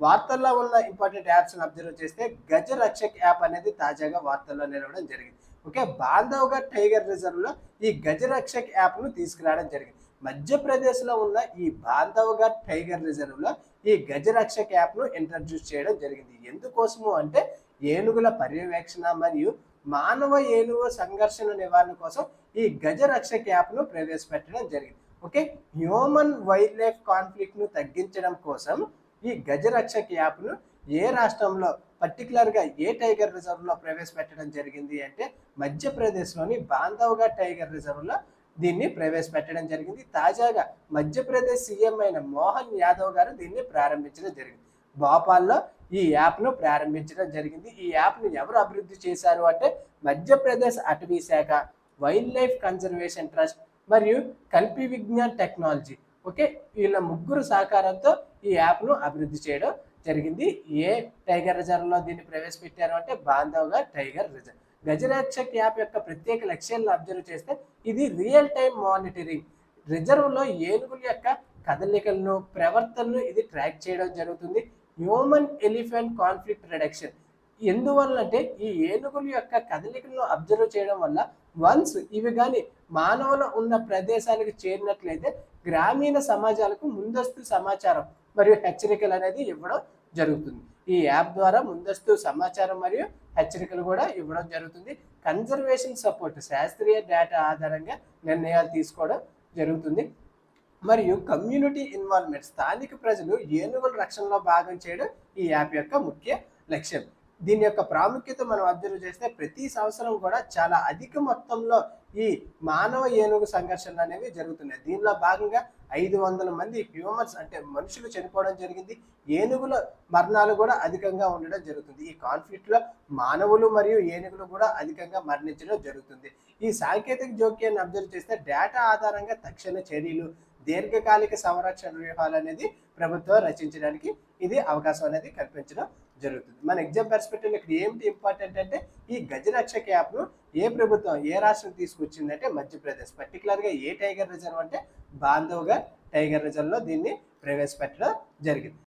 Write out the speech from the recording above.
వార్తల్లో ఉన్న important apps observe చేస్తే గజ రక్షక్ యాప్ అనేది తాజాగా వార్తల్లో నిలవడం జరిగింది. ఓకే, బాంధవ్గఢ్ టైగర్ రిజర్వ్ లో ఈ గజ రక్షక్ యాప్ ను తీసుకురావడం జరిగింది. మధ్యప్రదేశ్ లో ఉన్న ఈ బాంధవ్గఢ్ టైగర్ రిజర్వ్ లో ఈ గజ రక్షక్ యాప్ ను ఇంట్రడ్యూస్ చేయడం జరిగింది. ఎందుకోసము అంటే ఏనుగుల పర్యవేక్షణ మరియు మానవ ఏనుగు సంఘర్షణ నివారణ కోసం ఈ గజ రక్షక్ యాప్ ను ప్రవేశపెట్టడం జరిగింది. Okay, human wild life conflict ను తగ్గించడం కోసం ఈ గజ రక్షక్ యాప్ ను ఏ రాష్ట్రంలో పర్టికులర్ గా ఏ టైగర్ రిజర్వ్ లో ప్రవేశపెట్టడం జరిగింది అంటే మధ్యప్రదేశ్ లోని బాంధవ్గఢ్ టైగర్ రిజర్వ్ లో దీన్ని ప్రవేశపెట్టడం జరిగింది. తాజాగా మధ్యప్రదేశ్ సీఎం అయిన మోహన్ యాదవ్ గారు దీన్ని ప్రారంభించడం జరిగింది. భోపాల్లో ఈ యాప్ ను ప్రారంభించడం జరిగింది. ఈ యాప్ ను ఎవరు అభివృద్ధి చేశారు అంటే మధ్యప్రదేశ్ అటవీ శాఖ, వైల్డ్ లైఫ్ కన్జర్వేషన్ ట్రస్ట్ మరియు కల్పి విజ్ఞాన్ టెక్నాలజీ. ఓకే, వీళ్ళ ముగ్గురు సహకారంతో ఈ యాప్ ను అభివృద్ధి చేయడం జరిగింది. ఏ టైగర్ రిజర్వ్ లో దీన్ని ప్రవేశపెట్టారు అంటే బాంధవ్గఢ్ టైగర్ రిజర్వ్. గజరక్షక్ యాప్ యొక్క ప్రత్యేక లక్ష్యాలను అబ్జర్వ్ చేస్తే ఇది రియల్ టైం మానిటరింగ్. రిజర్వ్ లో ఏనుగుల యొక్క కదలికలను, ప్రవర్తనను ఇది ట్రాక్ చేయడం జరుగుతుంది. Human elephant conflict reduction. ఎందువల్ల అంటే ఈ ఏనుగుల యొక్క కదలికలను అబ్జర్వ్ చేయడం వల్ల వన్స్ ఇవి కానీ మానవులు ఉన్న ప్రదేశాలకు చేరినట్లయితే గ్రామీణ సమాజాలకు ముందస్తు సమాచారం మరియు హెచ్చరికలు అనేది ఇవ్వడం జరుగుతుంది. ఈ యాప్ ద్వారా ముందస్తు సమాచారం మరియు హెచ్చరికలు కూడా ఇవ్వడం జరుగుతుంది. కన్జర్వేషన్ సపోర్ట్, శాస్త్రీయ డేటా ఆధారంగా నిర్ణయాలు తీసుకోవడం జరుగుతుంది. మరియు కమ్యూనిటీ ఇన్వాల్వ్మెంట్, స్థానిక ప్రజలు ఏనుగుల రక్షణలో భాగం చేయడం ఈ యాప్ యొక్క ముఖ్య లక్ష్యం. దీని యొక్క ప్రాముఖ్యత మనం అబ్జర్వ్ చేస్తే ప్రతి సంవత్సరం కూడా చాలా అధిక మొత్తంలో ఈ మానవ ఏనుగు సంఘర్షణలు అనేవి జరుగుతున్నాయి. దీనిలో భాగంగా 500 మంది హ్యూమన్స్ అంటే మనుషులు చనిపోవడం జరిగింది. ఏనుగుల మరణాలు కూడా అధికంగా ఉండడం జరుగుతుంది. ఈ కాన్ఫ్లిక్ట్ లో మానవులు మరియు ఏనుగులు కూడా అధికంగా మరణించడం జరుగుతుంది. ఈ సాంకేతిక జోక్యాన్ని అబ్జర్వ్ చేస్తే డేటా ఆధారంగా తక్షణ చర్యలు, దీర్ఘకాలిక సంరక్షణ వ్యూహాలు అనేది ప్రభుత్వం రచించడానికి ఇది అవకాశం అనేది కల్పించడం జరుగుతుంది. మన ఎగ్జామ్ పర్స్పెక్టివ్ ఇక్కడ ఏమిటి ఇంపార్టెంట్ అంటే ఈ గజరక్షక్ యాప్ ను ఏ ప్రభుత్వం ఏ రాష్ట్రం తీసుకొచ్చిందంటే మధ్యప్రదేశ్. పర్టికులర్ గా ఏ టైగర్ రిజర్వ్ అంటే బాంధవ్గఢ్ టైగర్ రిజర్వ్ లో దీన్ని ప్రవేశపెట్టడం జరిగింది.